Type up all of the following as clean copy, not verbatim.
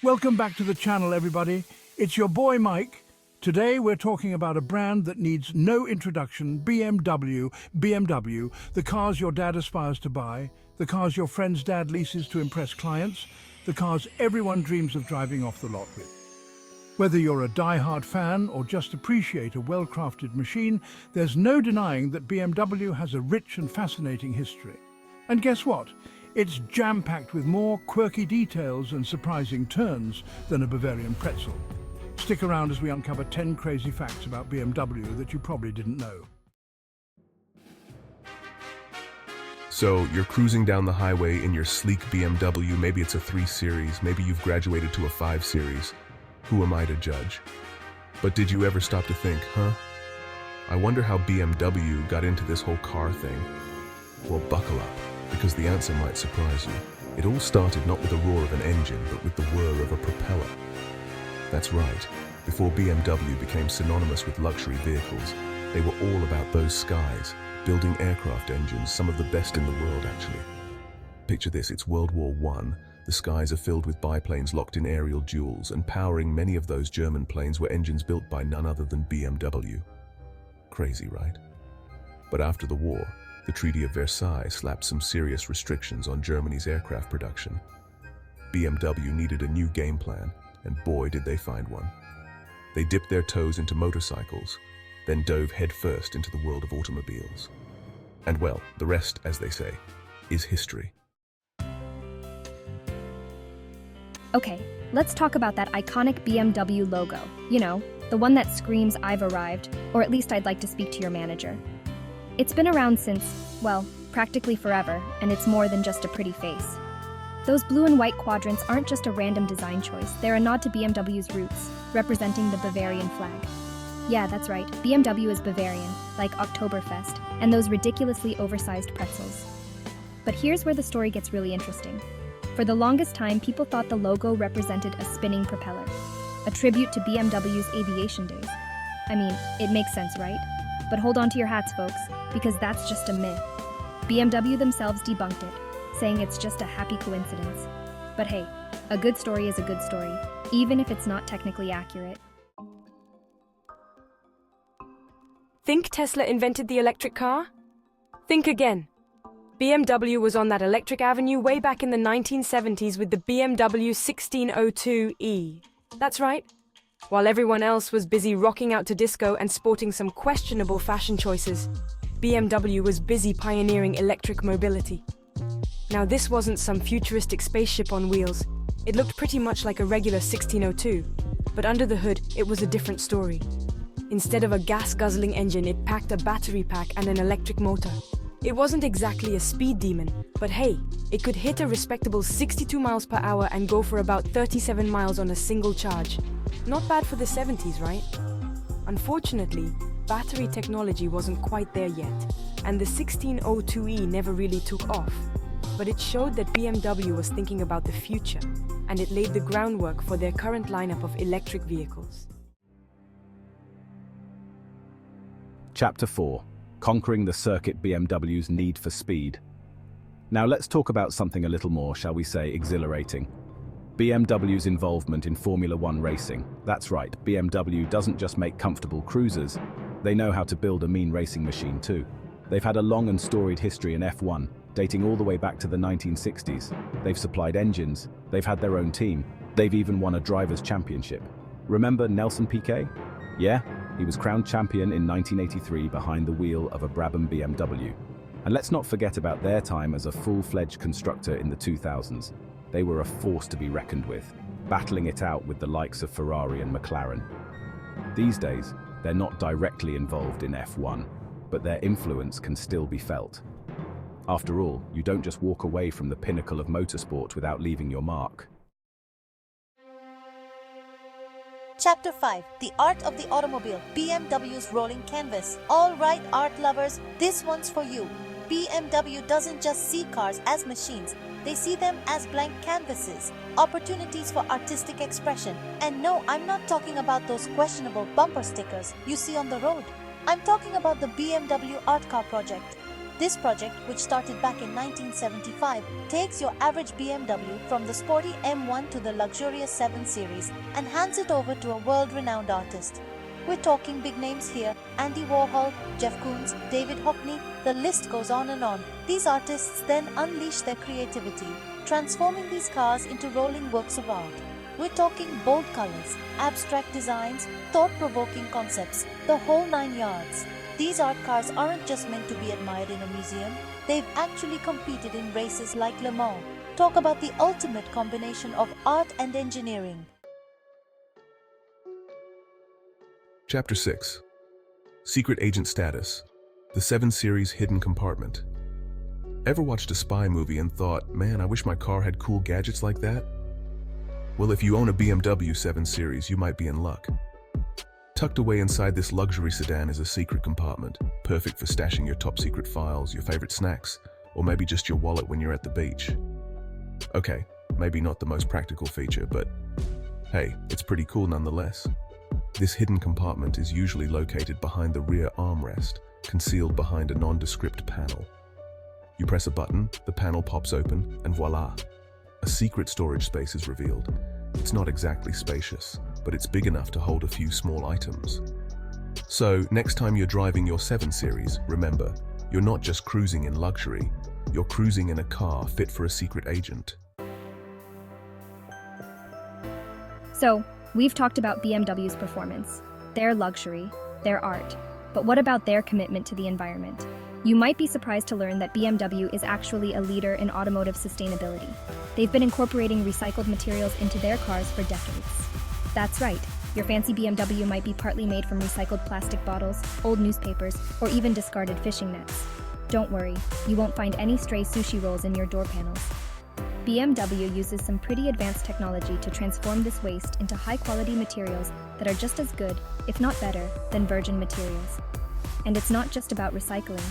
Welcome back to the channel, everybody. It's your boy Mike. Today we're talking about a brand that needs no introduction, BMW. BMW, the cars your dad aspires to buy, the cars your friend's dad leases to impress clients, the cars everyone dreams of driving off the lot with. Whether you're a die-hard fan or just appreciate a well-crafted machine, there's no denying that BMW has a rich and fascinating history. And guess what? It's jam-packed with more quirky details and surprising turns than a Bavarian pretzel. Stick around as we uncover 10 crazy facts about BMW that you probably didn't know. So, you're cruising down the highway in your sleek BMW, maybe it's a 3 Series, maybe you've graduated to a 5 Series. Who am I to judge? But did you ever stop to think, I wonder how BMW got into this whole car thing? Well, buckle up, because the answer might surprise you. It all started not with the roar of an engine, but with the whir of a propeller. That's right. Before BMW became synonymous with luxury vehicles, they were all about those skies, building aircraft engines, some of the best in the world, actually. Picture this, it's World War I. The skies are filled with biplanes locked in aerial duels, and powering many of those German planes were engines built by none other than BMW. Crazy, right? But after the war, the Treaty of Versailles slapped some serious restrictions on Germany's aircraft production. BMW needed a new game plan, and boy did they find one. They dipped their toes into motorcycles, then dove headfirst into the world of automobiles. And well, the rest, as they say, is history. Okay, let's talk about that iconic BMW logo. You know, the one that screams, "I've arrived," or at least I'd like to speak to your manager. It's been around since, well, practically forever, and it's more than just a pretty face. Those blue and white quadrants aren't just a random design choice, they're a nod to BMW's roots, representing the Bavarian flag. Yeah, that's right, BMW is Bavarian, like Oktoberfest, and those ridiculously oversized pretzels. But here's where the story gets really interesting. For the longest time, people thought the logo represented a spinning propeller, a tribute to BMW's aviation days. I mean, it makes sense, right? But hold on to your hats, folks, because that's just a myth. BMW themselves debunked it, saying it's just a happy coincidence. But hey, a good story is a good story, even if it's not technically accurate. Think Tesla invented the electric car? Think again. BMW was on that electric avenue way back in the 1970s with the BMW 1602e. That's right. While everyone else was busy rocking out to disco and sporting some questionable fashion choices, BMW was busy pioneering electric mobility. Now, this wasn't some futuristic spaceship on wheels. It looked pretty much like a regular 1602, but under the hood, it was a different story. Instead of a gas-guzzling engine, it packed a battery pack and an electric motor. It wasn't exactly a speed demon, but hey, it could hit a respectable 62 miles per hour and go for about 37 miles on a single charge. Not bad for the 70s, right? Unfortunately, battery technology wasn't quite there yet, and the 1602e never really took off. But it showed that BMW was thinking about the future, and it laid the groundwork for their current lineup of electric vehicles. Chapter 4. Conquering the circuit, BMW's need for speed. Now let's talk about something a little more, shall we say, exhilarating. BMW's involvement in Formula One racing. That's right, BMW doesn't just make comfortable cruisers, they know how to build a mean racing machine too. They've had a long and storied history in F1, dating all the way back to the 1960s. They've supplied engines, they've had their own team, they've even won a driver's championship. Remember Nelson Piquet? Yeah, he was crowned champion in 1983 behind the wheel of a Brabham BMW. And let's not forget about their time as a full-fledged constructor in the 2000s. They were a force to be reckoned with, battling it out with the likes of Ferrari and McLaren. These days, they're not directly involved in F1, but their influence can still be felt. After all, you don't just walk away from the pinnacle of motorsport without leaving your mark. Chapter 5. The Art of the Automobile, BMW's Rolling Canvas. All right, art lovers, this one's for you. BMW doesn't just see cars as machines, they see them as blank canvases, opportunities for artistic expression. And no, I'm not talking about those questionable bumper stickers you see on the road. I'm talking about the BMW Art Car project. This project, which started back in 1975, takes your average BMW from the sporty M1 to the luxurious 7 Series and hands it over to a world-renowned artist. We're talking big names here: Andy Warhol, Jeff Koons, David Hockney, the list goes on and on. These artists then unleash their creativity, transforming these cars into rolling works of art. We're talking bold colors, abstract designs, thought-provoking concepts, the whole 9 yards. These art cars aren't just meant to be admired in a museum, they've actually competed in races like Le Mans. Talk about the ultimate combination of art and engineering. Chapter 6. Secret Agent Status. The 7 Series Hidden Compartment. Ever watched a spy movie and thought, man, I wish my car had cool gadgets like that? Well, if you own a BMW 7 Series, you might be in luck. Tucked away inside this luxury sedan is a secret compartment, perfect for stashing your top secret files, your favorite snacks, or maybe just your wallet when you're at the beach. Okay, maybe not the most practical feature, but hey, it's pretty cool nonetheless. This hidden compartment is usually located behind the rear armrest, concealed behind a nondescript panel. You press a button, the panel pops open, and voila! A secret storage space is revealed. It's not exactly spacious, but it's big enough to hold a few small items. So, next time you're driving your 7 Series, remember, you're not just cruising in luxury, you're cruising in a car fit for a secret agent. So, we've talked about BMW's performance, their luxury, their art, but what about their commitment to the environment? You might be surprised to learn that BMW is actually a leader in automotive sustainability. They've been incorporating recycled materials into their cars for decades. That's right, your fancy BMW might be partly made from recycled plastic bottles, old newspapers, or even discarded fishing nets. Don't worry, you won't find any stray sushi rolls in your door panels. BMW uses some pretty advanced technology to transform this waste into high-quality materials that are just as good, if not better, than virgin materials. And it's not just about recycling.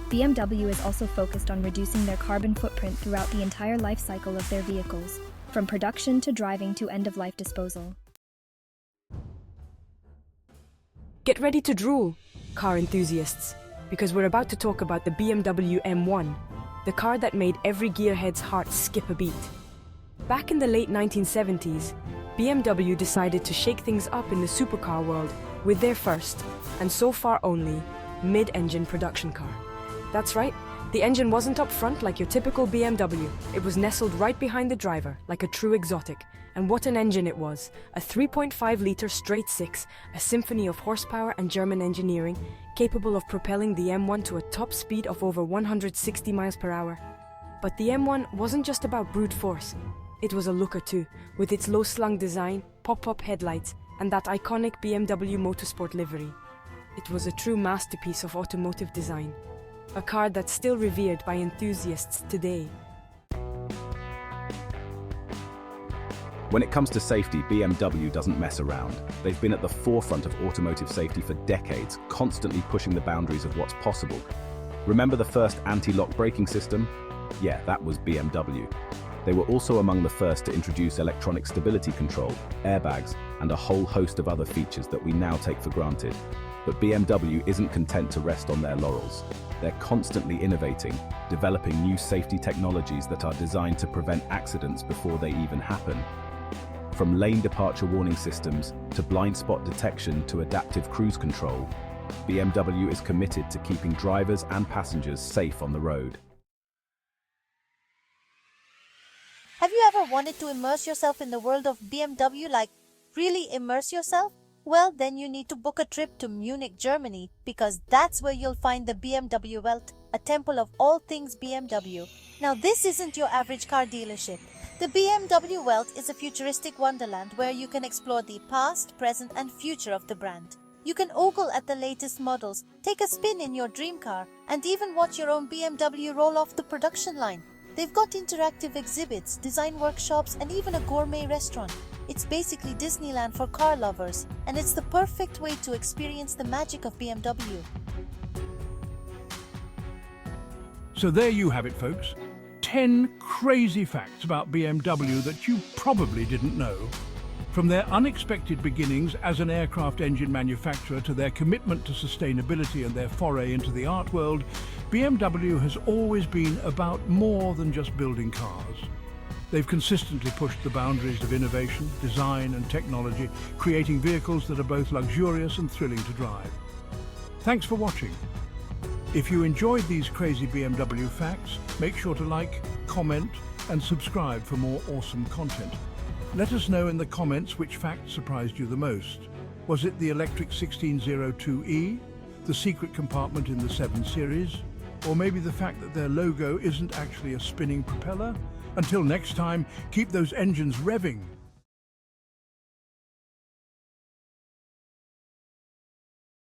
BMW is also focused on reducing their carbon footprint throughout the entire life cycle of their vehicles, from production to driving to end-of-life disposal. Get ready to drool, car enthusiasts, because we're about to talk about the BMW M1, the car that made every gearhead's heart skip a beat. Back in the late 1970s, BMW decided to shake things up in the supercar world with their first, and so far only, mid-engine production car. That's right, the engine wasn't up front like your typical BMW. It was nestled right behind the driver, like a true exotic. And what an engine it was! A 3.5-litre straight-six, a symphony of horsepower and German engineering, capable of propelling the M1 to a top speed of over 160 miles per hour. But the M1 wasn't just about brute force. It was a looker too, with its low-slung design, pop-up headlights, and that iconic BMW Motorsport livery. It was a true masterpiece of automotive design. A car that's still revered by enthusiasts today. When it comes to safety, BMW doesn't mess around. They've been at the forefront of automotive safety for decades, constantly pushing the boundaries of what's possible. Remember the first anti-lock braking system? Yeah, that was BMW. They were also among the first to introduce electronic stability control, airbags, and a whole host of other features that we now take for granted. But BMW isn't content to rest on their laurels. They're constantly innovating, developing new safety technologies that are designed to prevent accidents before they even happen. From lane departure warning systems to blind spot detection to adaptive cruise control, BMW is committed to keeping drivers and passengers safe on the road. Have you ever wanted to immerse yourself in the world of BMW, like really immerse yourself? Well, then you need to book a trip to Munich, Germany, because that's where you'll find the BMW Welt, a temple of all things BMW. Now, this isn't your average car dealership. The BMW Welt is a futuristic wonderland where you can explore the past, present, and future of the brand. You can ogle at the latest models, take a spin in your dream car, and even watch your own BMW roll off the production line. They've got interactive exhibits, design workshops, and even a gourmet restaurant. It's basically Disneyland for car lovers, and it's the perfect way to experience the magic of BMW. So there you have it, folks. 10 crazy facts about BMW that you probably didn't know. From their unexpected beginnings as an aircraft engine manufacturer to their commitment to sustainability and their foray into the art world, BMW has always been about more than just building cars. They've consistently pushed the boundaries of innovation, design and technology, creating vehicles that are both luxurious and thrilling to drive. Thanks for watching. If you enjoyed these crazy BMW facts, make sure to like, comment and subscribe for more awesome content. Let us know in the comments which fact surprised you the most. Was it the electric 1602E, the secret compartment in the 7 Series, or maybe the fact that their logo isn't actually a spinning propeller? Until next time, keep those engines revving